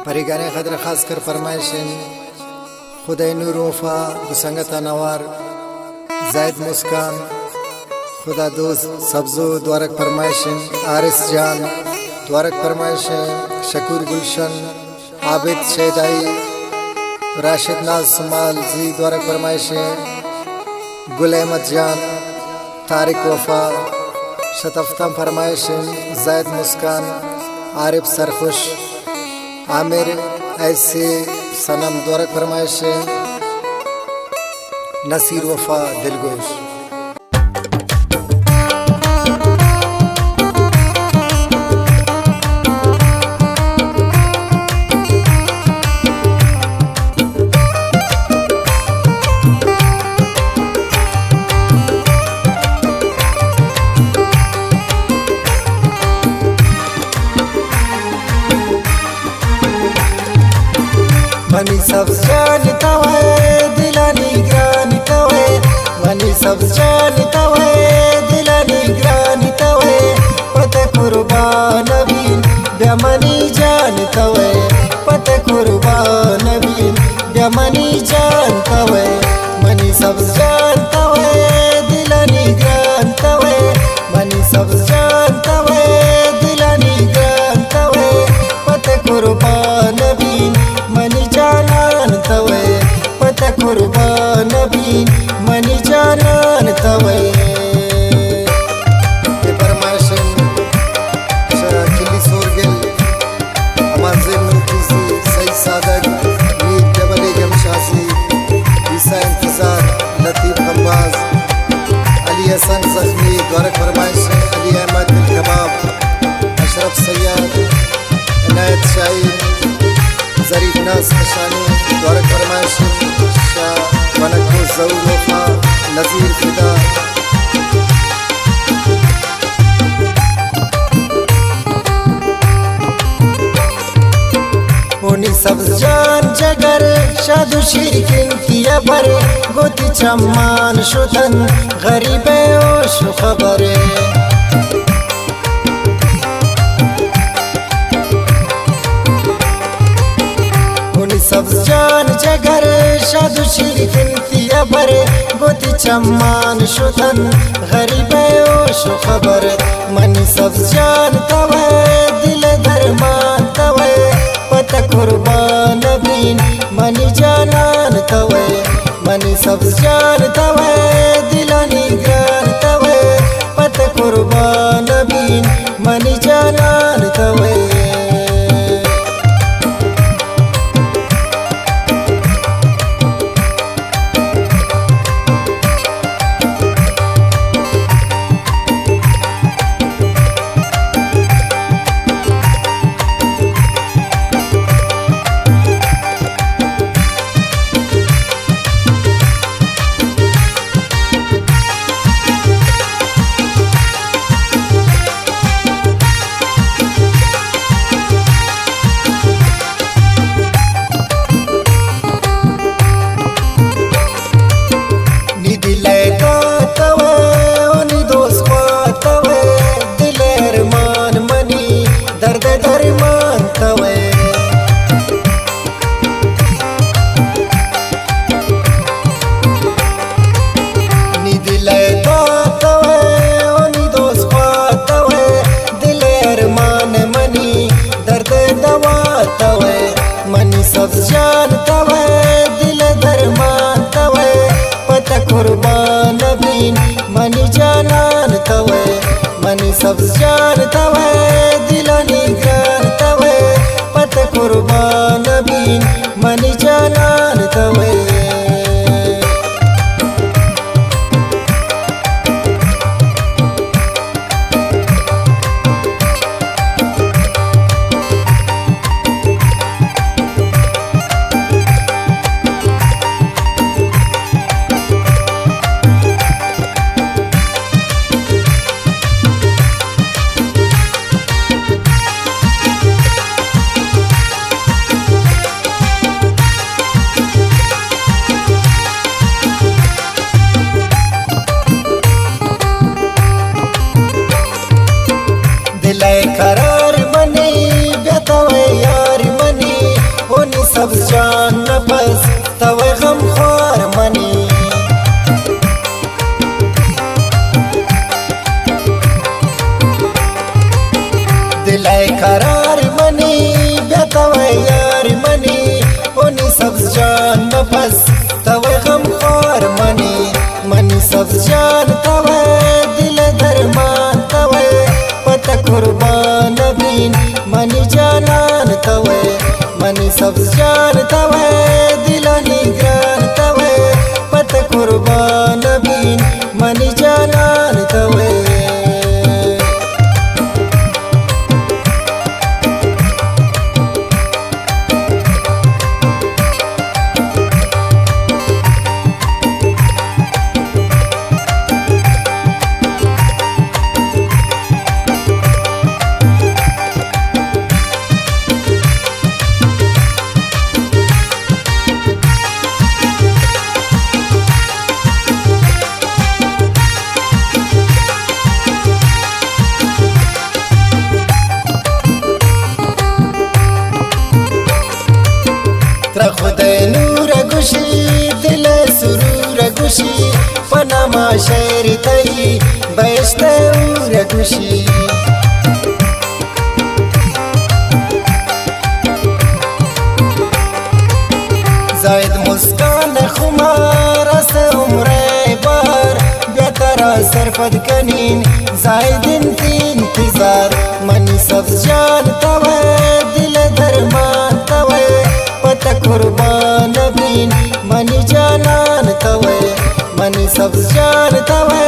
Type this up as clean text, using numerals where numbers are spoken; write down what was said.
परिगाने खदर खास कर फरमाइशन खुदा नूर वफा गुसंगत अनवार जायद मुस्कान खुदा दोस्त सब्जो द्वारक फरमाइशन आरिस जान द्वारक फरमाइशन शकूर गुलशन आबिद शेदाई राशिद नाज सुमाल जी द्वारक फरमाइशन गुल अहमद जान तारिक वफा शतफ्तम फरमाइशन जायद मुस्कान आरिफ सरखुश आमिर ऐसे सनम द्वारक फरमाइश नसीर वफा दिलगोश। मनी सब जानता है दिलानी ग्रानिता है, मनी सब जानता है दिलानी ग्रानिता है, पते कुर्बान बीन बेमनी जानता है, पते कुर्बान बीन बेमनी जानता है। मनी सब जानता है दिलानी ग्रानिता है, मनी सब जानता है दिलानी ग्रानिता है, पते कुर्बान बीन मनी जानन तवे, पता कुर्बान बीन मनी जानन तवे। फरमाइशन किली सोरगल अमाज़े मुल्किसी सईद सादक मीर जबल जमशासी ईसा इंतजार लतीफ खम्बाज अली हसन जख्मी द्वारक फरमाइशन अली अहमद कबाब अशरफ सैयद इनायत शाही ज़रीफ नास निशानी द्वारक फरमाइश शाह वनको ज़ऊर वफा नज़ीर फिदा। उनी सब जान जगर शादु शिरकिन किया बर गोती चम्मान शुतन गरीबे ओश खबरे। सब जान जगर शादु शिरकिन किया बर गोती चम्मान शुतन गरीबे ओश खबर। मनी सब जान तवे दिल धर्मान तवे, पता कुर्बान बीन मनी जानन तवे, मनी सब जान तवे दिलानी ग्रान तवे, पता कुर्बान बीन मनी जानन तवे। मनी सब जानता है दिल धर्मान तवे, पता कुर्बान बीन मनी जानन तवे, मनी सब जानता है दिलानी ग्रान तवे, पता कुर्बान बीन मनी जानन तवे। सब जान नफस तवे गम ख्वार मनी दिलाय करार मनी बेतवे यार मनी ओनी सब जान नफस तवे गम ख्वार मनी मनी सब जान तवे दिल धरमान तवे पत कुर्बान बीन मनी जानान तवे मनी सब जान तवे दिल निगरान तवे पत कुर्बान बीन मनी जानान तवे खुदाई नूर गुशी दिल सुरूर गुशी पनामा शहर तई बैश्त उर गुशी जायद मुस्कान खुमार से उम्र बार बेतरा सरफद कनीन जायद इंतजार मनी सब जान तवे दिल धरमान तवे पत कुर्बान बीन मनी जानान तवे मनी सब जान तवे